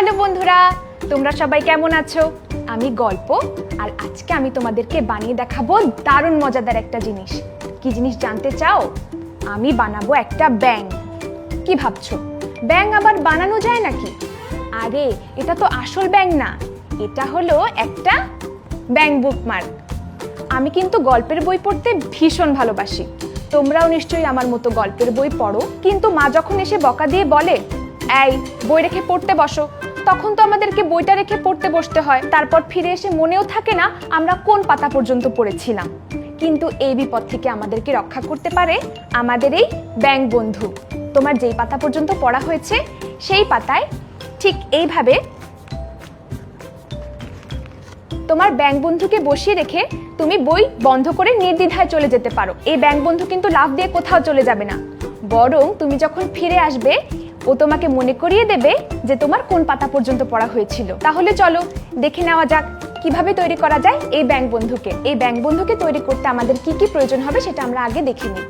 Hello বন্ধুরা, তোমরা সবাই কেমন আছো? আমি গল্প আর আজকে আমি তোমাদেরকে বানিয়ে দেখাবো দারুণ মজাদার একটা জিনিস। কি জিনিস জানতে চাও? আমি বানাবো একটা ব্যাঙ। কি ভাবছো, ব্যাঙ আবার বানানো যায় নাকি? আরে এটা তো আসল ব্যাঙ না, এটা হলো একটা ব্যাঙ বুকমার্ক। আমি কিন্তু গল্পের বই পড়তে ভীষণ ভালোবাসি। তোমরাও নিশ্চয়ই আমার মতো গল্পের বই পড়ো, কিন্তু মা যখন এসে বকা দিয়ে বলে এই বই রেখে পড়তে বসো, তখন তো আমাদেরকে বইটা রেখে পড়তে বসতে হয়। তারপর ফিরে এসে মনেও থাকে না আমরা কোন পাতা পর্যন্ত পড়েছিলাম। কিন্তু এই বিপদ থেকে আমাদেরকে রক্ষা করতে পারে আমাদের এই ব্যাঙ বন্ধু। তোমার যেই পাতা পর্যন্ত পড়া হয়েছে সেই পাতায় ঠিক এইভাবে তোমার ব্যাঙ বন্ধুকে বসিয়ে রেখে তুমি বই বন্ধ করে নির্দ্বিধায় চলে যেতে পারো। এই ব্যাঙ বন্ধু কিন্তু লাফ দিয়ে কোথাও চলে যাবে না, বরং তুমি যখন ফিরে আসবে ও তোমাকে মনে করিয়ে দেবে যে তোমার কোন পাতা পর্যন্ত পড়া হয়েছিল। তাহলে চলো দেখে নেওয়া যাক কিভাবে তৈরি করা যায় এই ব্যাঙ বন্ধুকে। এই ব্যাঙ বন্ধুকে তৈরি করতে আমাদের কি কি প্রয়োজন হবে সেটা আমরা আগে দেখে নিই।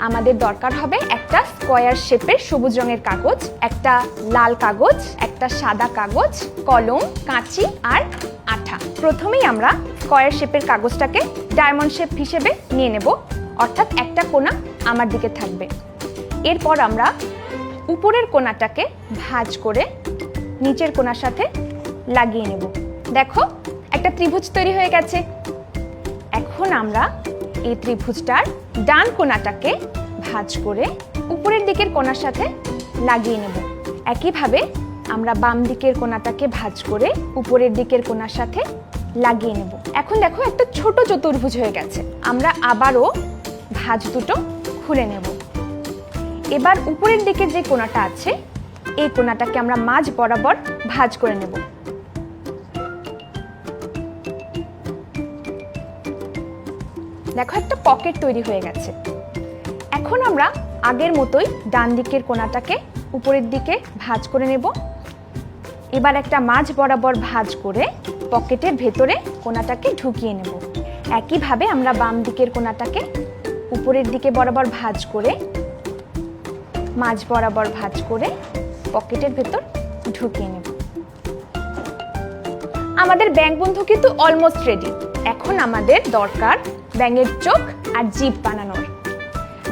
আমাদের দরকার হবে একটা স্কয়ার শেপের সবুজ রঙের কাগজ, একটা লাল কাগজ, একটা সাদা কাগজ, কলম, কাঁচি আর আঠা। প্রথমেই আমরা স্কয়ার শেপের কাগজটাকে ডায়মন্ড শেপ হিসেবে নিয়ে নেব, অর্থাৎ একটা কোণা আমার দিকে থাকবে। এরপর আমরা উপরের কোণাটাকে ভাঁজ করে নিচের কোণার সাথে লাগিয়ে নেব। দেখো একটা ত্রিভুজ তৈরি হয়ে গেছে। এখন আমরা এই ত্রিভুজটার ডান কোণাটাকে ভাঁজ করে উপরের দিকের কোণার সাথে লাগিয়ে নেব। একইভাবে আমরা বাম দিকের কোণাটাকে ভাঁজ করে উপরের দিকের কোণার সাথে লাগিয়ে নেব। এখন দেখো একটা ছোট চতুর্ভুজ হয়ে গেছে। আমরা আবারও ভাঁজ দুটো খুলে নেব। এবার উপরের দিকে যে কোণাটা আছে এই কোণাটাকে আমরা মাঝ বরাবর ভাঁজ করে নেব। দেখো একটা পকেট তৈরি হয়ে গেছে। এখন আমরা আগের মতোই ডান দিকের কোণাটাকে উপরের দিকে ভাঁজ করে নেব। এবার একটা মাঝ বরাবর ভাঁজ করে পকেটের ভেতরে কোণাটাকে ঢুকিয়ে নেব। একইভাবে আমরা বাম দিকের কোণাটাকে উপরের দিকে বরাবর ভাঁজ করে মাঝ বরাবর ভাঁজ করে পকেটের ভেতর ঢুকিয়ে নেব। আমাদের ব্যাঙ বন্ধু কিন্তু অলমোস্ট রেডি। এখন আমাদের দরকার ব্যাঙের চোখ আর জিভ বানানোর।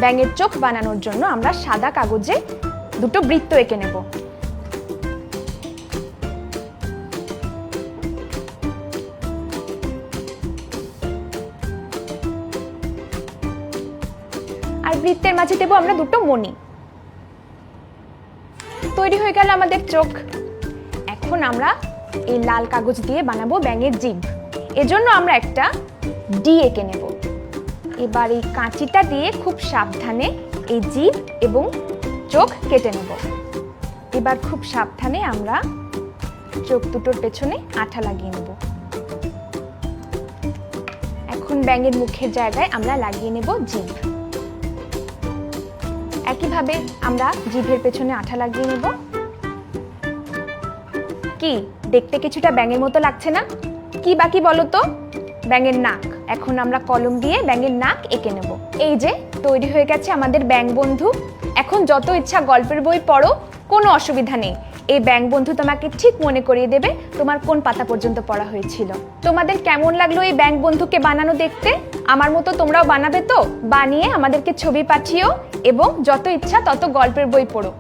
ব্যাঙের চোখ বানানোর জন্য আমরা সাদা কাগজে দুটো বৃত্ত এঁকে নেব। আর বৃত্তের মাঝে দেব আমরা দুটো মণি। তৈরি হয়ে গেল আমাদের চোখ। এখন আমরা এই লাল কাগজ দিয়ে বানাবো ব্যাঙের জিভ। এজন্য আমরা একটা ডি এঁকে নেব। এবার এই কাঁচিটা দিয়ে খুব সাবধানে এই জিভ এবং চোখ কেটে নেব। এবার খুব সাবধানে আমরা চোখ দুটোর পেছনে আঠা লাগিয়ে নেব। এখন ব্যাঙের মুখের জায়গায় আমরা লাগিয়ে নেব জিভ। একইভাবে আমরা জিভের পেছনে আঠা লাগিয়ে নেব। কি দেখতে কিছুটা ব্যাঙের মতো লাগছে না? কি বাকি বলো তো? ব্যাঙের নাক। এখন আমরা কলম দিয়ে ব্যাঙের নাক এঁকে নেব। এই যে তৈরি হয়ে গেছে আমাদের ব্যাঙ বন্ধু। এখন যত ইচ্ছা গল্পের বই পড়ো, কোনো অসুবিধা নেই। এই ব্যাঙ বন্ধু তোমাকে ঠিক মনে করিয়ে দেবে তোমার কোন পাতা পর্যন্ত পড়া হয়েছিল। তোমাদের কেমন লাগলো এই ব্যাঙ বন্ধুকে বানানো দেখতে? আমার মতো তোমরাও বানাবে তো? বানিয়ে আমাদেরকে ছবি পাঠিও এবং যত ইচ্ছা তত গল্পের বই পড়ো।